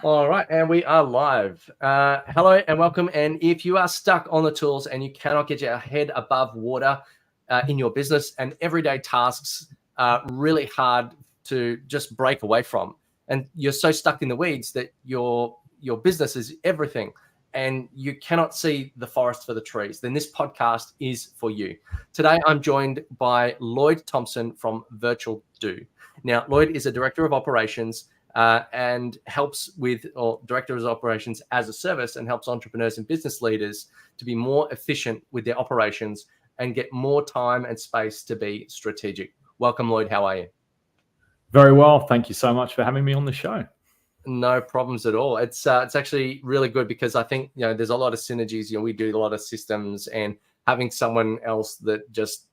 All right, and we are live. Hello and welcome. And if you are stuck on the tools and you cannot get your head above water in your business, and everyday tasks are really hard to just break away from, and you're so stuck in the weeds that your business is everything, and you cannot see the forest for the trees, then this podcast is for you. Today, I'm joined by Lloyd Thompson from Virtual Do. Now, Lloyd is a director of operations and helps with, or director of operations as a service, and helps entrepreneurs and business leaders to be more efficient with their operations and get more time and space to be strategic. Welcome, Lloyd. How are you? Very well. Thank you so much for having me on the show. No problems at all. It's actually really good because I think, there's a lot of synergies. We do a lot of systems, and having someone else that just,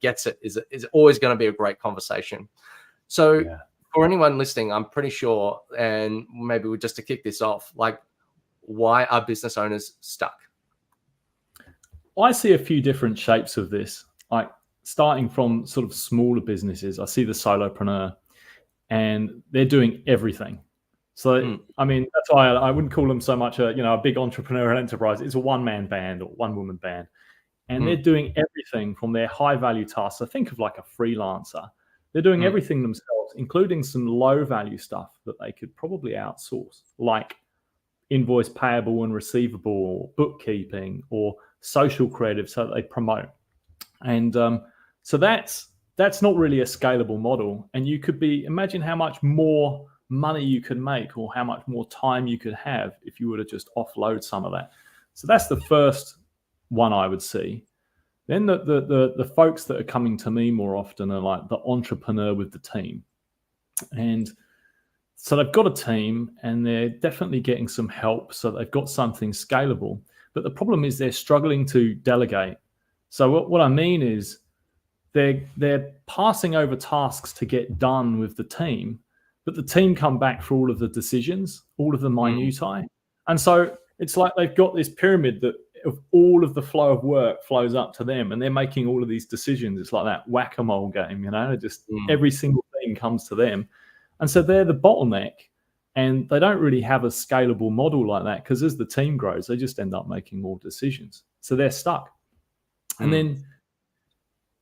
gets it is always going to be a great conversation. So for anyone listening, I'm pretty sure, and maybe just to kick this off, like, why are business owners stuck? I see a few different shapes of this, like starting from sort of smaller businesses. I see the solopreneur, and they're doing everything. So, I mean, that's why I wouldn't call them so much a big entrepreneurial enterprise. It's a one-man band or one-woman band. And they're doing everything from their high-value tasks. So think of like a freelancer. They're doing everything themselves, including some low-value stuff that they could probably outsource, like invoice payable and receivable, or bookkeeping, or social creative, so that they promote. And so that's not really a scalable model. And you could imagine how much more money you could make, or how much more time you could have if you were to just offload some of that. So that's the first one I would see. Then the folks that are coming to me more often are like the entrepreneur with the team. And so they've got a team, and they're definitely getting some help, so they've got something scalable. But the problem is they're struggling to delegate. So what I mean is they're passing over tasks to get done with the team, but the team come back for all of the decisions, all of the minutiae. And so it's like they've got this pyramid that of all of the flow of work flows up to them, and they're making all of these decisions. It's like that whack-a-mole game, just every single thing comes to them. And so they're the bottleneck, and they don't really have a scalable model like that, because as the team grows, they just end up making more decisions. So they're stuck. And then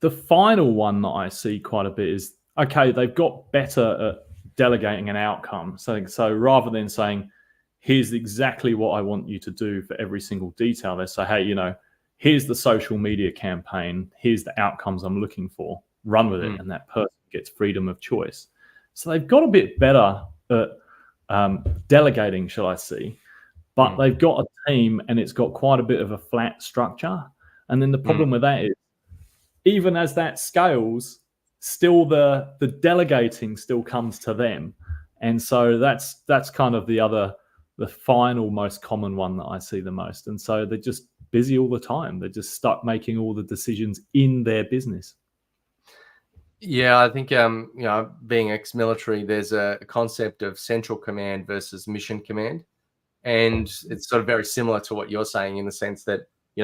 the final one that I see quite a bit is, okay, they've got better at delegating an outcome. So rather than saying, here's exactly what I want you to do for every single detail, they say, hey, here's the social media campaign, here's the outcomes I'm looking for, run with it. And that person gets freedom of choice. So they've got a bit better at delegating, shall I say, but they've got a team, and it's got quite a bit of a flat structure. And then the problem with that is, even as that scales, still the delegating still comes to them. And so that's kind of the final most common one that I see the most. And so they're just busy all the time. They're just stuck making all the decisions in their business. Yeah, I think, being ex-military, there's a concept of central command versus mission command. And it's sort of very similar to what you're saying, in the sense that,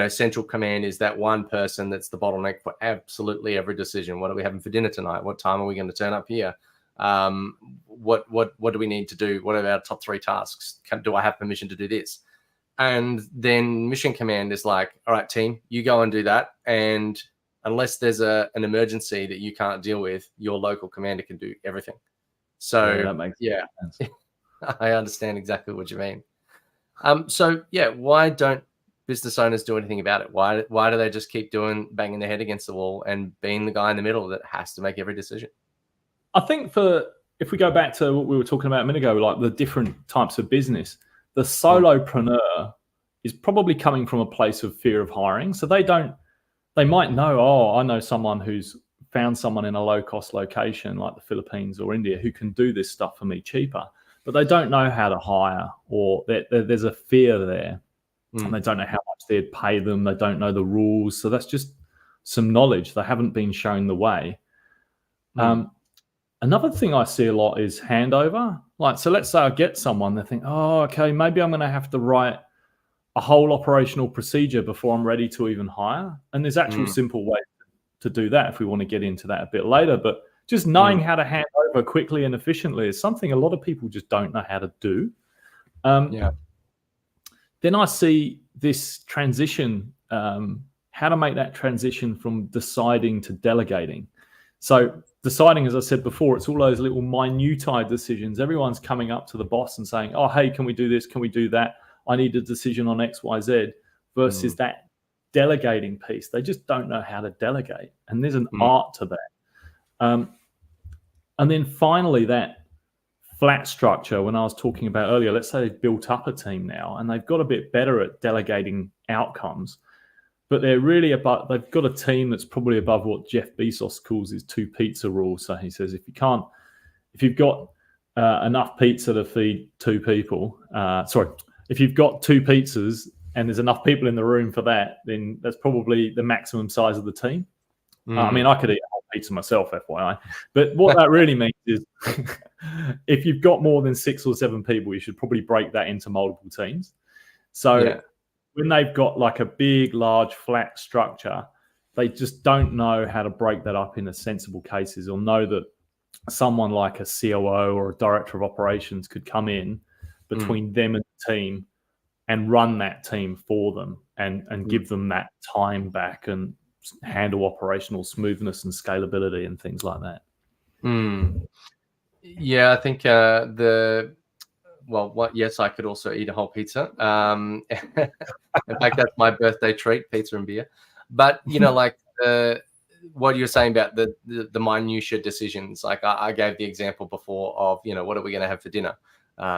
central command is that one person that's the bottleneck for absolutely every decision. What are we having for dinner tonight? What time are we going to turn up here? What do we need to do? What are our top 3 tasks? Do I have permission to do this? And then mission command is like, all right, team, you go and do that. And unless there's an emergency that you can't deal with, your local commander can do everything. So that makes sense. I understand exactly what you mean. Why don't business owners do anything about it? Why do they just keep banging their head against the wall and being the guy in the middle that has to make every decision? I think if we go back to what we were talking about a minute ago, like the different types of business, the solopreneur is probably coming from a place of fear of hiring. So they might know, I know someone who's found someone in a low-cost location like the Philippines or India who can do this stuff for me cheaper, but they don't know how to hire, or there's a fear there. And they don't know how much they'd pay them. They don't know the rules. So that's just some knowledge. They haven't been shown the way. Another thing I see a lot is handover. Like, so let's say I get someone, they think, oh, okay, maybe I'm going to have to write a whole operational procedure before I'm ready to even hire. And there's actual simple ways to do that if we want to get into that a bit later. But just knowing how to hand over quickly and efficiently is something a lot of people just don't know how to do. Yeah. Then I see this transition, how to make that transition from deciding to delegating. So deciding, as I said before, it's all those little minutiae decisions. Everyone's coming up to the boss and saying, oh, hey, can we do this? Can we do that? I need a decision on X, Y, Z, versus that delegating piece. They just don't know how to delegate. And there's an art to that. And then finally, that flat structure, when I was talking about earlier, let's say they've built up a team now and they've got a bit better at delegating outcomes, but they're really about, they've got a team that's probably above what Jeff Bezos calls his 2 pizza rule. So he says, if you've got enough pizza to feed 2 people, if you've got 2 pizzas and there's enough people in the room for that, then that's probably the maximum size of the team. I mean, I could eat a whole pizza myself, FYI. But what that really means is if you've got more than 6 or 7 people, you should probably break that into multiple teams. So when they've got like a big, large, flat structure, they just don't know how to break that up into sensible cases, or know that someone like a COO or a director of operations could come in between them and the team and run that team for them and give them that time back and handle operational smoothness and scalability and things like that. Yeah, I think yes, I could also eat a whole pizza. In fact, that's my birthday treat, pizza and beer. But, like what you're saying about the minutiae decisions, like I gave the example before of, what are we going to have for dinner?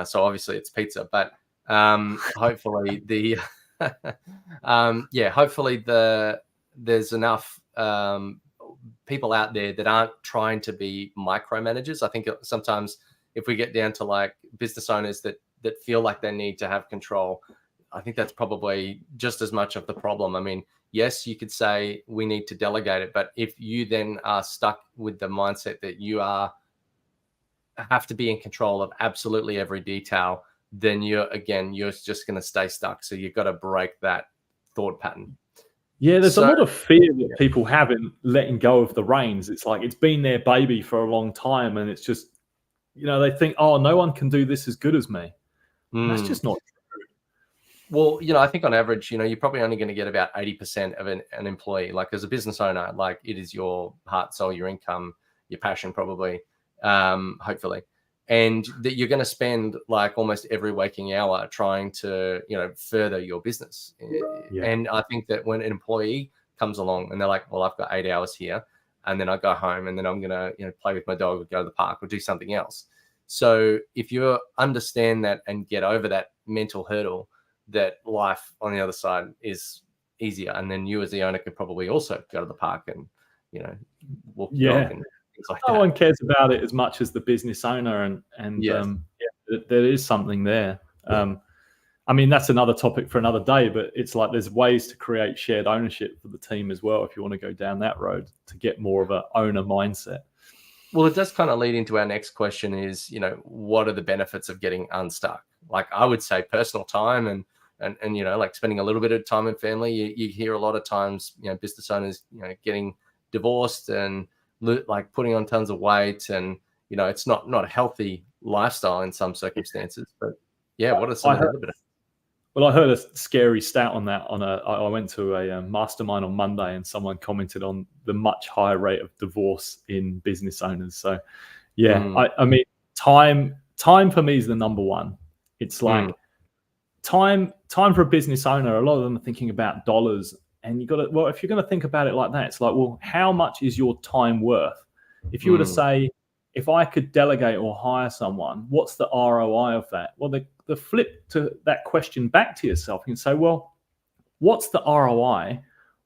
So obviously it's pizza, but hopefully there's enough people out there that aren't trying to be micromanagers. I think sometimes if we get down to like business owners that feel like they need to have control, I think that's probably just as much of the problem. I mean, yes, you could say we need to delegate it, but if you then are stuck with the mindset that you have to be in control of absolutely every detail, then you're just going to stay stuck. So you've got to break that thought pattern. Yeah, there's a lot of fear that people have in letting go of the reins. It's like it's been their baby for a long time, and it's just, they think, oh, no one can do this as good as me. That's just not true. Well, I think on average, you're probably only going to get about 80% of an employee. Like as a business owner, like it is your heart, soul, your income, your passion, probably, hopefully. And that you're going to spend like almost every waking hour trying to, further your business. And I think that when an employee comes along and they're like, well, I've got 8 hours here, and then I go home and then I'm going to, play with my dog or go to the park or do something else. So if you understand that and get over that mental hurdle, that life on the other side is easier. And then you as the owner could probably also go to the park and, walk the dog and things like that. No one cares about it as much as the business owner, and there is something there. I mean, that's another topic for another day, but it's like there's ways to create shared ownership for the team as well if you want to go down that road to get more of an owner mindset. Well, it does kind of lead into our next question is, what are the benefits of getting unstuck? Like I would say personal time and like spending a little bit of time with family. You hear a lot of times, business owners, getting divorced and like putting on tons of weight, and it's not a healthy lifestyle in some circumstances. But what are some of the other benefits? Well, I heard a scary stat on that. I went to a mastermind on Monday, and someone commented on the much higher rate of divorce in business owners. So, I mean, time for me is the number one. It's like time for a business owner. A lot of them are thinking about dollars, and if you're going to think about it like that, it's like, well, how much is your time worth? If you were to say, if I could delegate or hire someone, what's the ROI of that? Well, the flip to that question back to yourself, you can say, well, what's the ROI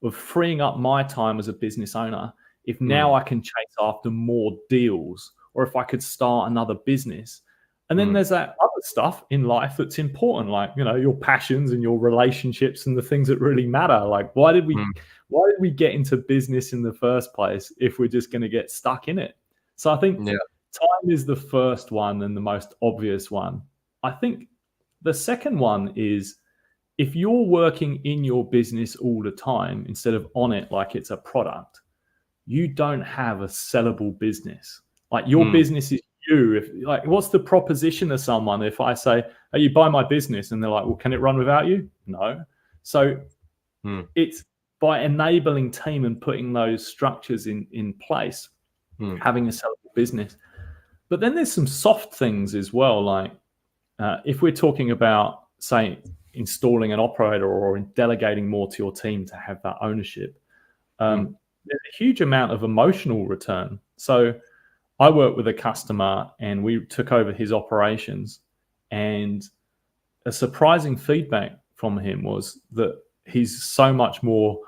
of freeing up my time as a business owner if now I can chase after more deals, or if I could start another business? And then there's that other stuff in life that's important, like, your passions and your relationships and the things that really matter. Like, why did we get into business in the first place if we're just going to get stuck in it? So I think time is the first one and the most obvious one. I think the second one is, if you're working in your business all the time instead of on it like it's a product, you don't have a sellable business. Like your business is you? If like, what's the proposition to someone if I say, "Oh, you buy my business," and they're like, "Well, can it run without you?" No. So it's by enabling team and putting those structures in place, having a sellable business. But then there's some soft things as well, like if we're talking about, say, installing an operator or delegating more to your team to have that ownership, there's a huge amount of emotional return. So I worked with a customer and we took over his operations, and a surprising feedback from him was that he's so much more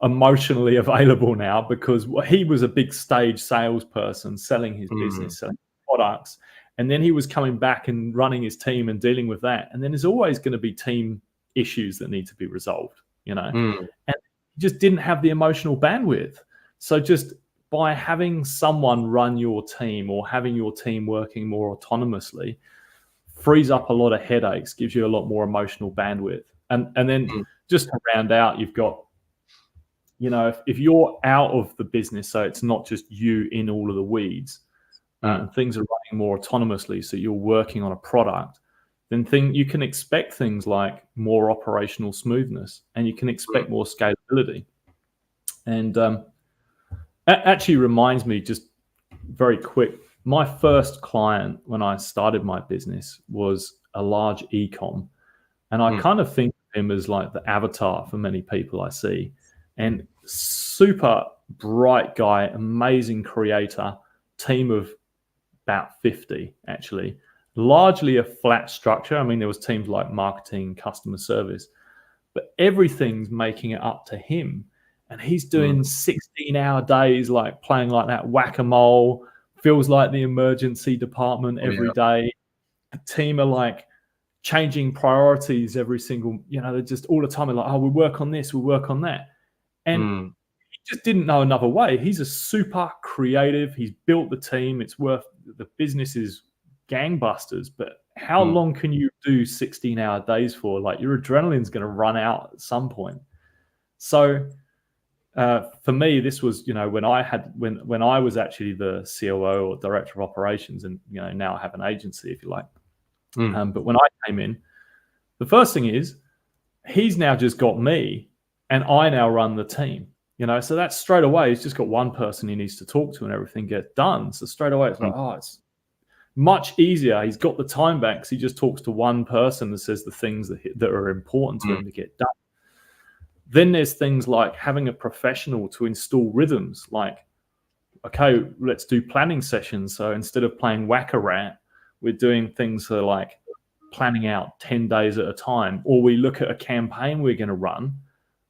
emotionally available now, because he was a big stage salesperson selling his business, selling products, and then he was coming back and running his team and dealing with that. And then there's always going to be team issues that need to be resolved, and he just didn't have the emotional bandwidth. So just by having someone run your team or having your team working more autonomously frees up a lot of headaches, gives you a lot more emotional bandwidth. And then just to round out, you've got, if you're out of the business, so it's not just you in all of the weeds, things are running more autonomously, so you're working on a product, then you can expect things like more operational smoothness, and you can expect more scalability. And that actually reminds me, just very quick, my first client when I started my business was a large e-com. And I kind of think of him as like the avatar for many people I see. And super bright guy, amazing creator, team of about 50 actually, largely a flat structure. I mean, there was teams like marketing, customer service, but everything's making it up to him. And he's doing 16-hour days, like playing like that whack-a-mole, feels like the emergency department every day. The team are like changing priorities every single, they're just all the time like, oh, we work on this, we work on that. And he just didn't know another way. He's a super creative. He's built the team. The business is gangbusters, but how long can you do 16-hour days for? Like, your adrenaline's going to run out at some point. So for me, this was, when I was actually the COO or director of operations, and now I have an agency, if you like. But when I came in, the first thing is he's now just got me, and I now run the team. So that's straight away. He's just got one person he needs to talk to, and everything gets done. So straight away, it's like, it's much easier. He's got the time back because he just talks to one person that says the things that are important to him to get done. Then there's things like having a professional to install rhythms, like, okay, let's do planning sessions. So instead of playing whack-a-rat, we're doing things that are like planning out 10 days at a time, or we look at a campaign we're going to run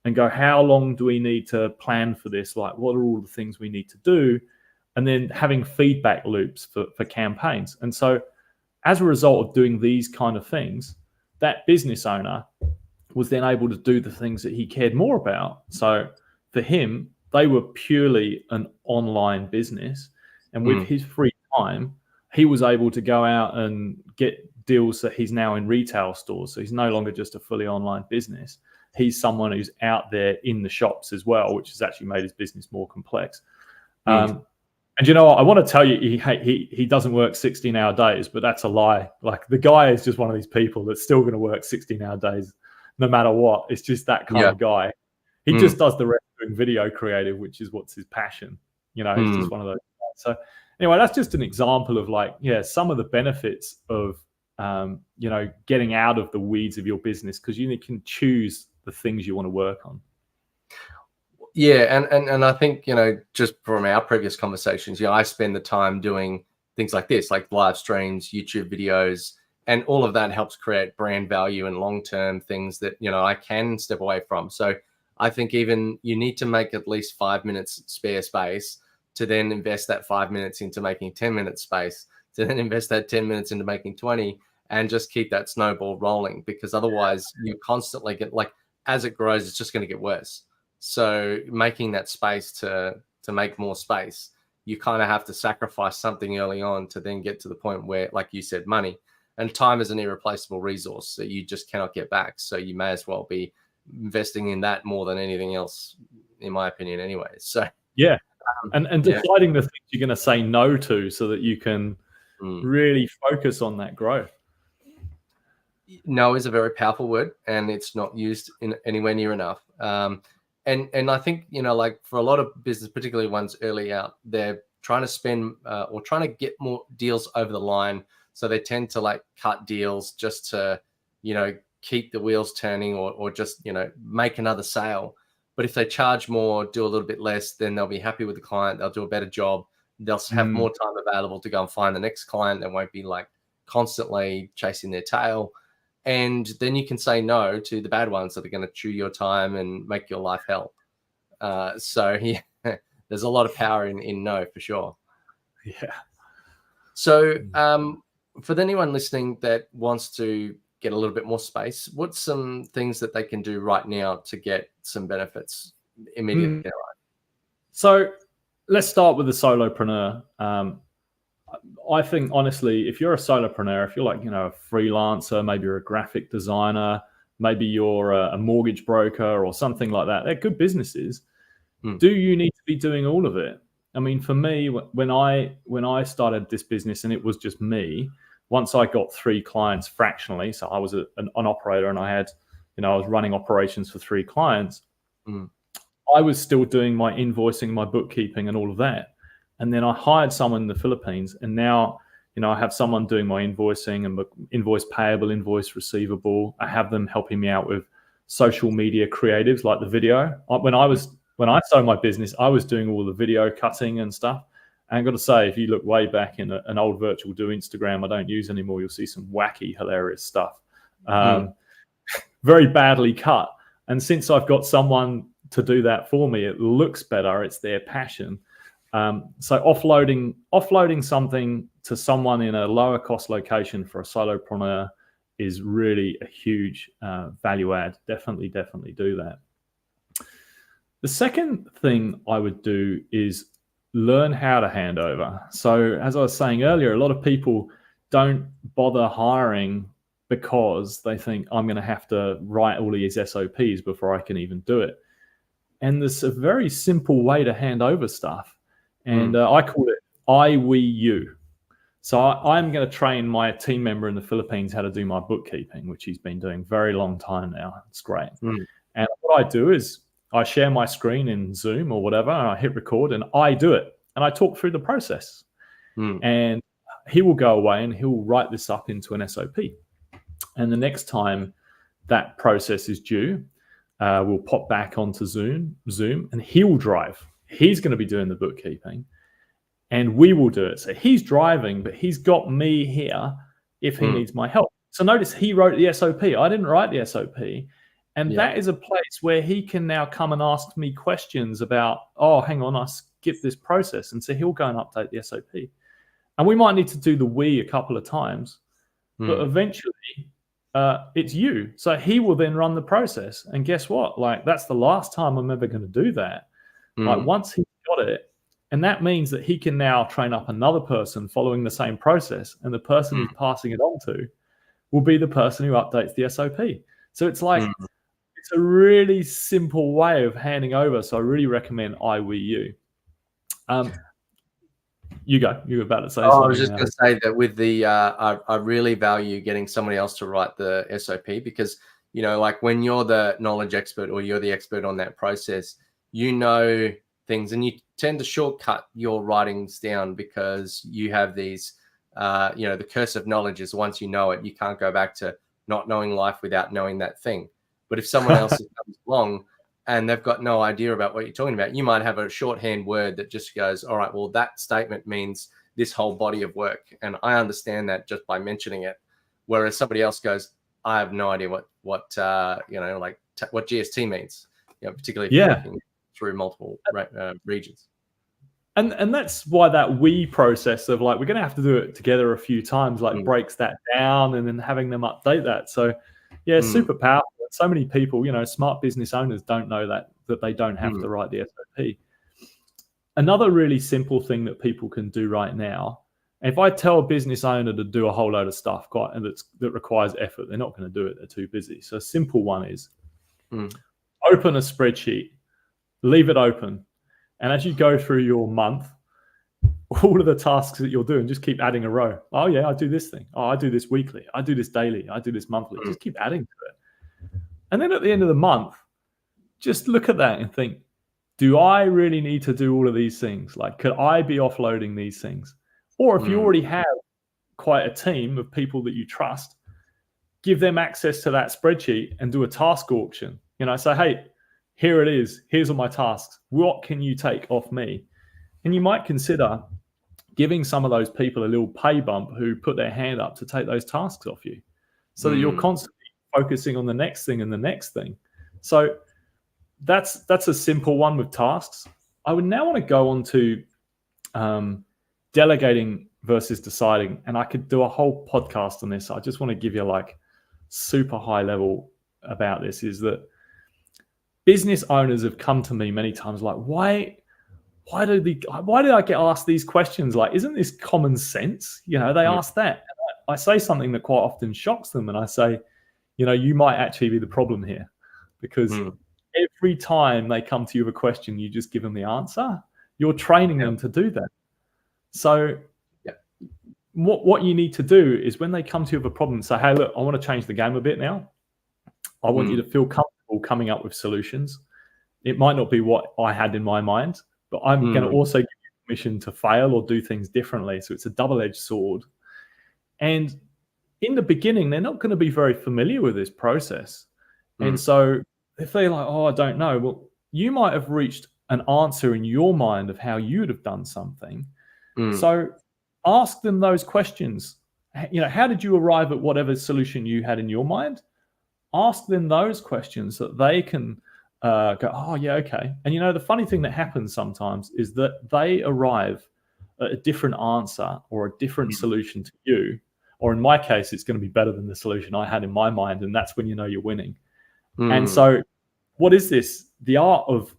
and go, how long do we need to plan for this? Like, what are all the things we need to do? And then having feedback loops for campaigns. And so as a result of doing these kind of things, that business owner was then able to do the things that he cared more about. So for him, they were purely an online business. And with his free time, he was able to go out and get deals that he's now in retail stores. So he's no longer just a fully online business. He's someone who's out there in the shops as well, which has actually made his business more complex. And you know what? I want to tell you, he doesn't work 16-hour days, but that's a lie. Like, the guy is just one of these people that's still going to work 16-hour days no matter what. It's just that kind of guy. He just does the rest doing video creative, which is what's his passion. He's just one of those guys. So anyway, that's just an example of some of the benefits of, getting out of the weeds of your business, because you can choose the things you want to work on. Yeah, and I think, just from our previous conversations, I spend the time doing things like this, like live streams, YouTube videos, and all of that helps create brand value and long-term things that, I can step away from. So I think even you need to make at least 5 minutes spare space to then invest that 5 minutes into making 10 minutes space, to then invest that 10 minutes into making 20, and just keep that snowball rolling, because otherwise you constantly get, like, as it grows, it's just going to get worse. So making that space to make more space, you kind of have to sacrifice something early on to then get to the point where, like you said, money and time is an irreplaceable resource that you just cannot get back. So you may as well be investing in that more than anything else, in my opinion, anyway. So and deciding the things you're going to say no to, so that you can really focus on that growth. No is a very powerful word, and it's not used in anywhere near enough. And I think, like for a lot of business, particularly ones early out, they're trying to spend or trying to get more deals over the line. So they tend to like cut deals just to, keep the wheels turning or just, make another sale. But if they charge more, do a little bit less, then they'll be happy with the client. They'll do a better job. They'll have more time available to go and find the next client. They won't be like constantly chasing their tail. And then you can say no to the bad ones that are going to chew your time and make your life hell. So yeah, there's a lot of power in no, for sure. Yeah. So for anyone listening that wants to get a little bit more space, what's some things that they can do right now to get some benefits immediately? So let's start with the solopreneur. I think, honestly, if you're a solopreneur, if you're like, a freelancer, maybe you're a graphic designer, maybe you're a mortgage broker or something like that, they're good businesses. Do you need to be doing all of it? I mean, for me, when I started this business and it was just me, once I got 3 clients fractionally, so I was an operator and I had, I was running operations for 3 clients, I was still doing my invoicing, my bookkeeping and all of that. And then I hired someone in the Philippines, and now, I have someone doing my invoicing and invoice payable, invoice receivable. I have them helping me out with social media creatives like the video. When I started my business, I was doing all the video cutting and stuff. And I've got to say, if you look way back in an old virtual do Instagram I don't use anymore, you'll see some wacky, hilarious stuff. Very badly cut. And since I've got someone to do that for me, it looks better. It's their passion. So offloading something to someone in a lower cost location for a solopreneur is really a huge value add. Definitely do that. The second thing I would do is learn how to hand over. So as I was saying earlier, a lot of people don't bother hiring because they think I'm going to have to write all these SOPs before I can even do it. And there's a very simple way to hand over stuff. And I call it I, we, you. So I'm going to train my team member in the Philippines how to do my bookkeeping, which he's been doing very long time now. It's great. And what I do is I share my screen in Zoom or whatever, and I hit record and I do it. And I talk through the process. And he will go away and he'll write this up into an SOP. And the next time that process is due, we'll pop back onto Zoom, and he will drive. He's going to be doing the bookkeeping and we will do it. So he's driving, but he's got me here if he needs my help. So notice he wrote the SOP. I didn't write the SOP. And that is a place where he can now come and ask me questions about, oh, hang on, I skipped this process. And so he'll go and update the SOP. And we might need to do the we a couple of times, but eventually it's you. So he will then run the process. And guess what? Like, that's the last time I'm ever going to do that. Like, once he's got it, and that means that he can now train up another person following the same process, and the person he's passing it on to will be the person who updates the SOP. So it's like, it's a really simple way of handing over. So I really recommend I, we, you. You go. You were about to say something. I was just going to say that with the, I really value getting somebody else to write the SOP because, like when you're the knowledge expert or you're the expert on that process, things and you tend to shortcut your writings down because you have these, the curse of knowledge is once you know it, you can't go back to not knowing life without knowing that thing. But if someone else comes along and they've got no idea about what you're talking about, you might have a shorthand word that just goes, all right, well, that statement means this whole body of work. And I understand that just by mentioning it. Whereas somebody else goes, I have no idea what GST means, particularly if you're working through multiple regions. And that's why that we process of like, we're going to have to do it together a few times, like breaks that down and then having them update that. So yeah, super powerful. So many people, smart business owners don't know that they don't have to write the SOP. Another really simple thing that people can do right now, if I tell a business owner to do a whole load of stuff that requires effort, they're not going to do it. They're too busy. So a simple one is open a spreadsheet, leave it open. And as you go through your month, all of the tasks that you're doing, just keep adding a row. Oh yeah, I do this thing. Oh, I do this weekly. I do this daily. I do this monthly. Just keep adding to it. And then at the end of the month, just look at that and think, do I really need to do all of these things? Like, could I be offloading these things? Or if you already have quite a team of people that you trust, give them access to that spreadsheet and do a task auction. Say, hey, here it is. Here's all my tasks. What can you take off me? And you might consider giving some of those people a little pay bump who put their hand up to take those tasks off you, so that you're constantly focusing on the next thing and the next thing. So that's a simple one with tasks. I would now want to go on to delegating versus deciding, and I could do a whole podcast on this. I just want to give you like super high level about this. Is that business owners have come to me many times like, why did I get asked these questions? Like, isn't this common sense? They ask that. And I say something that quite often shocks them, and I say, you might actually be the problem here, because every time they come to you with a question, you just give them the answer. You're training them to do that. So what you need to do is, when they come to you with a problem, say, hey, look, I want to change the game a bit now. I want you to feel comfortable coming up with solutions. It might not be what I had in my mind, but I'm going to also give you permission to fail or do things differently. So it's a double-edged sword. And in the beginning, they're not going to be very familiar with this process. And so if they're like, oh, I don't know, well, you might have reached an answer in your mind of how you would have done something. So ask them those questions. How did you arrive at whatever solution you had in your mind? Ask them those questions so that they can go, oh, yeah, okay. And, the funny thing that happens sometimes is that they arrive at a different answer or a different solution to you. Or in my case, it's going to be better than the solution I had in my mind. And that's when you're winning. And so what is this? The art of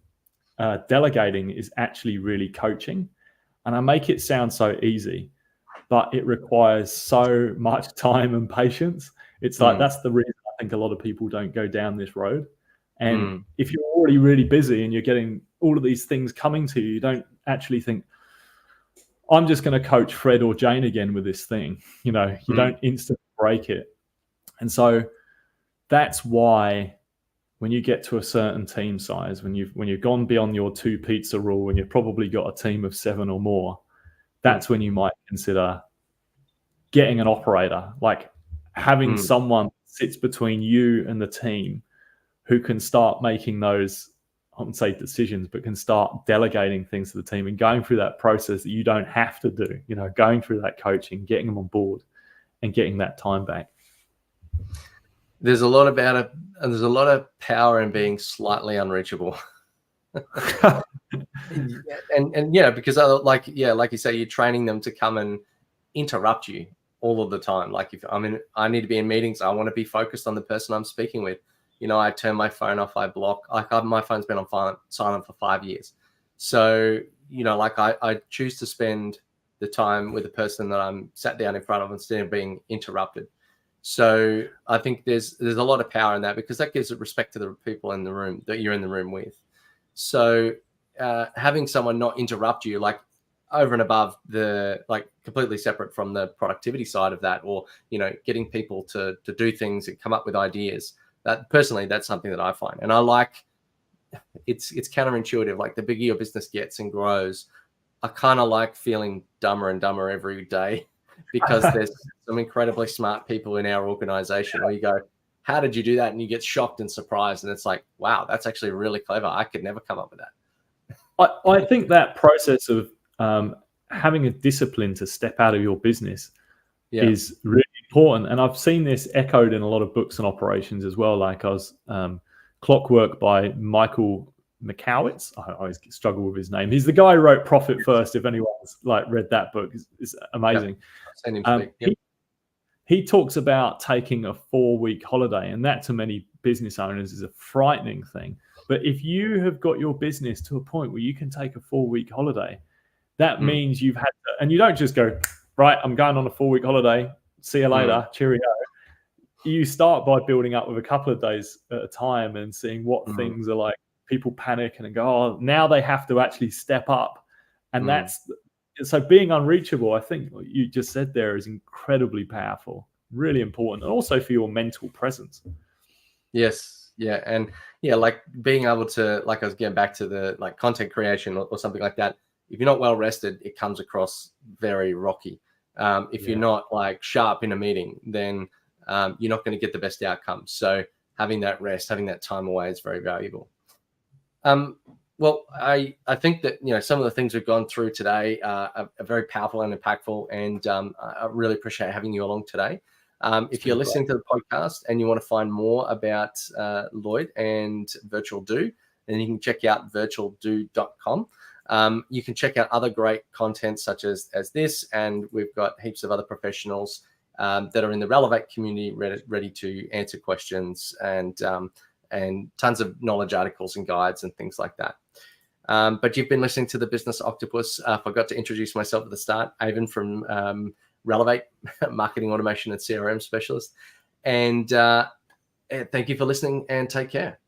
delegating is actually really coaching. And I make it sound so easy, but it requires so much time and patience. It's like, that's the reason I think a lot of people don't go down this road. And if you're already really busy and you're getting all of these things coming to you, you don't actually think, I'm just going to coach Fred or Jane again with this thing. You don't instantly break it. And so that's why when you get to a certain team size, when you've gone beyond your 2 pizza rule and you've probably got a team of 7 or more, that's when you might consider getting an operator, like having someone that sits between you and the team who can start making those, I wouldn't say decisions, but can start delegating things to the team and going through that process that you don't have to do, going through that coaching, getting them on board and getting that time back. There's a lot about it, and there's a lot of power in being slightly unreachable. and because like you say, you're training them to come and interrupt you all of the time. Like, if I need to be in meetings, I want to be focused on the person I'm speaking with. I turn my phone off, I block. My phone's been on silent for 5 years. So, I choose to spend the time with the person that I'm sat down in front of instead of being interrupted. So I think there's a lot of power in that, because that gives respect to the people in the room that you're in the room with. So having someone not interrupt you, like over and above completely separate from the productivity side of that, or, getting people to do things and come up with ideas, that personally, that's something that I find. And I like, it's counterintuitive. Like, the bigger your business gets and grows, I kind of like feeling dumber and dumber every day, because there's some incredibly smart people in our organization where you go, how did you do that? And you get shocked and surprised. And it's like, wow, that's actually really clever. I could never come up with that. I think that process of having a discipline to step out of your business is really important. And I've seen this echoed in a lot of books and operations as well. Like, I was Clockwork by Michael Mikowitz. I always struggle with his name. He's the guy who wrote Profit First. If anyone's read that book, it's amazing. He talks about taking a 4-week holiday, and that to many business owners is a frightening thing. But if you have got your business to a point where you can take a 4-week holiday, that means you've had to, and you don't just go, right, I'm going on a 4-week holiday, see you later, cheerio. You start by building up with a couple of days at a time and seeing what things are like. People panic and go, oh, now they have to actually step up. And that's So being unreachable, I think what you just said there is incredibly powerful, really important, and also for your mental presence. Yes. Yeah. And yeah, like being able to, like I was getting back to the like content creation or something like that. If you're not well rested, it comes across very rocky. If you're not like sharp in a meeting, then you're not going to get the best outcome. So having that rest, having that time away is very valuable. Well, I think that, you know, some of the things we've gone through today are very powerful and impactful, and I really appreciate having you along today. If you're listening to the podcast and you want to find more about Lloyd and Virtual Do, then you can check out virtualdo.com. You can check out other great content such as this, and we've got heaps of other professionals that are in the Relevate community ready to answer questions, and tons of knowledge articles and guides and things like that. But you've been listening to the Business Octopus. I forgot to introduce myself at the start. Avon from Relevate, marketing automation and CRM specialist. And thank you for listening, and take care.